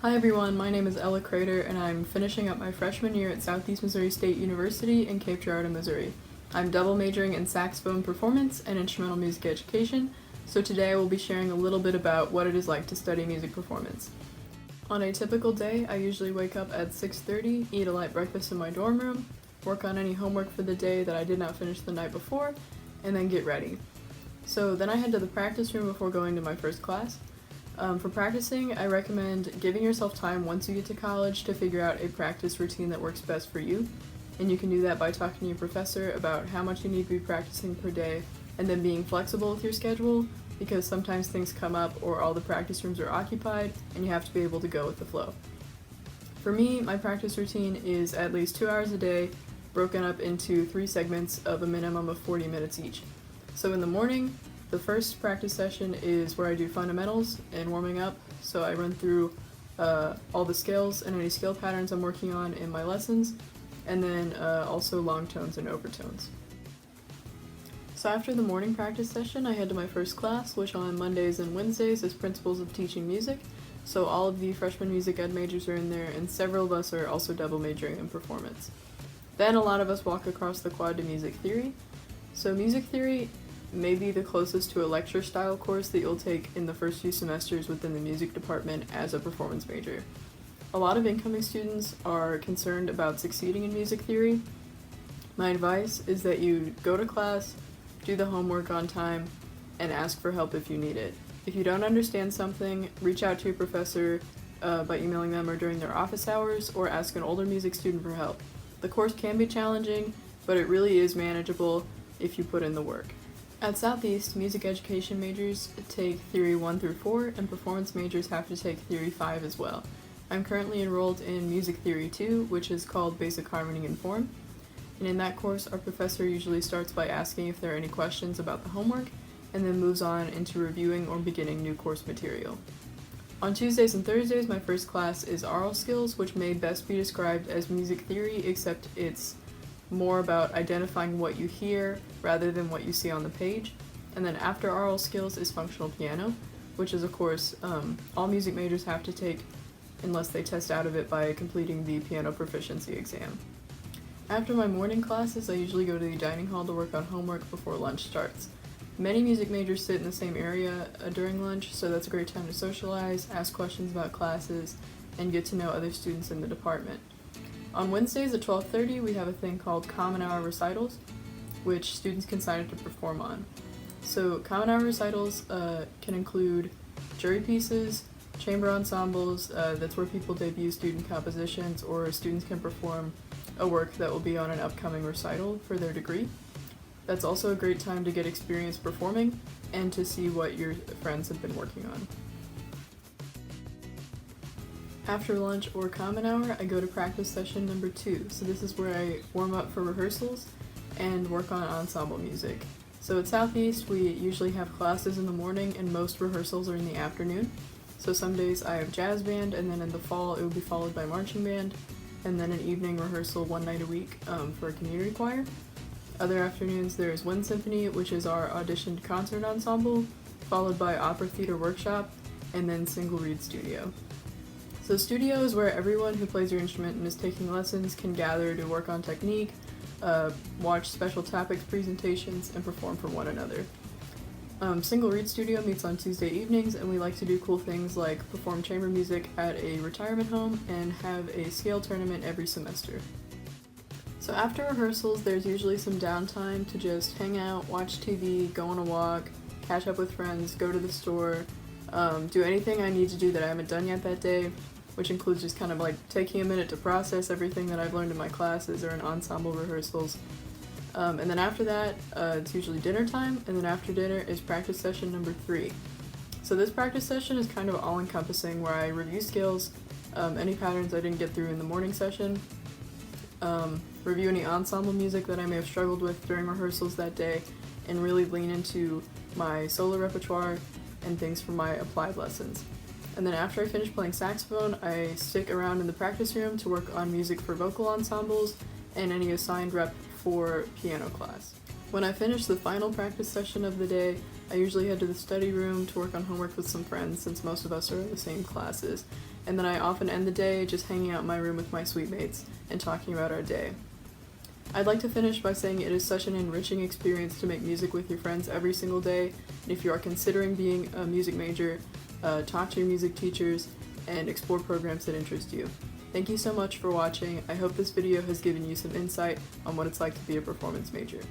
Hi everyone, my name is Ella CRADER and I'm finishing up my freshman year at Southeast Missouri State University in Cape Girardeau, Missouri. I'm double majoring in saxophone performance and instrumental music education, so today I will be sharing a little bit about what it is like to study music performance. On a typical day, I usually wake up at 6:30, eat a light breakfast in my dorm room, work on any homework for the day that I did not finish the night before, and then get ready. So then I head to the practice room before going to my first class. For practicing, I recommend giving yourself time once you get to college to figure out a practice routine that works best for you. And you can do that by talking to your professor about how much you need to be practicing per day, and then being flexible with your schedule, because sometimes things come up or all the practice rooms are occupied, and you have to be able to go with the flow. For me, my practice routine is at least 2 hours a day, broken up into 3 segments of a minimum of 40 minutes each. So in the morning, the first practice session is where I do fundamentals and warming up, so I run through all the scales and any scale patterns I'm working on in my lessons, and then also long tones and overtones. So after the morning practice session, I head to my first class, which on Mondays and Wednesdays is Principles of Teaching Music, so all of the freshman music ed majors are in there, and several of us are also double majoring in performance. Then a lot of us walk across the quad to music theory. So music theory may be the closest to a lecture style course that you'll take in the first few semesters within the music department as a performance major. A lot of incoming students are concerned about succeeding in music theory. My advice is that you go to class, do the homework on time, and ask for help if you need it. If you don't understand something, reach out to your professor by emailing them or during their office hours, or ask an older music student for help. The course can be challenging, but it really is manageable if you put in the work. At Southeast, music education majors take Theory 1 through 4, and performance majors have to take Theory 5 as well. I'm currently enrolled in Music Theory 2, which is called Basic Harmony and Form. And in that course, our professor usually starts by asking if there are any questions about the homework, and then moves on into reviewing or beginning new course material. On Tuesdays and Thursdays, my first class is Aural Skills, which may best be described as music theory, except it's more about identifying what you hear rather than what you see on the page. And then after Aural Skills is Functional Piano, which is a course all music majors have to take unless they test out of it by completing the piano proficiency exam. After my morning classes, I usually go to the dining hall to work on homework before lunch starts. Many music majors sit in the same area during lunch, so that's a great time to socialize, ask questions about classes, and get to know other students in the department. On Wednesdays at 12:30, we have a thing called Common Hour Recitals, which students can sign up to perform on. So Common Hour Recitals can include jury pieces, chamber ensembles, that's where people debut student compositions, or students can perform a work that will be on an upcoming recital for their degree. That's also a great time to get experience performing and to see what your friends have been working on. After lunch or common hour, I go to practice session number 2. So this is where I warm up for rehearsals and work on ensemble music. So at Southeast, we usually have classes in the morning and most rehearsals are in the afternoon. So some days I have jazz band, and then in the fall it will be followed by marching band, and then an evening rehearsal one night a week for a community choir. Other afternoons there's Wind Symphony, which is our auditioned concert ensemble, followed by opera theater workshop, and then single reed studio. So studio is where everyone who plays your instrument and is taking lessons can gather to work on technique, watch special topics presentations, and perform for one another. Single reed studio meets on Tuesday evenings, and we like to do cool things like perform chamber music at a retirement home and have a scale tournament every semester. So after rehearsals, there's usually some downtime to just hang out, watch TV, go on a walk, catch up with friends, go to the store, do anything I need to do that I haven't done yet that day, which includes just kind of like taking a minute to process everything that I've learned in my classes or in ensemble rehearsals. And then after that, it's usually dinner time, and then after dinner is practice session number 3. So this practice session is kind of all-encompassing, where I review skills, any patterns I didn't get through in the morning session, review any ensemble music that I may have struggled with during rehearsals that day, and really lean into my solo repertoire and things from my applied lessons. And then after I finish playing saxophone, I stick around in the practice room to work on music for vocal ensembles and any assigned rep for piano class. When I finish the final practice session of the day, I usually head to the study room to work on homework with some friends since most of us are in the same classes, and then I often end the day just hanging out in my room with my suite mates and talking about our day. I'd like to finish by saying it is such an enriching experience to make music with your friends every single day, and if you are considering being a music major, talk to your music teachers and explore programs that interest you. Thank you so much for watching. I hope this video has given you some insight on what it's like to be a performance major.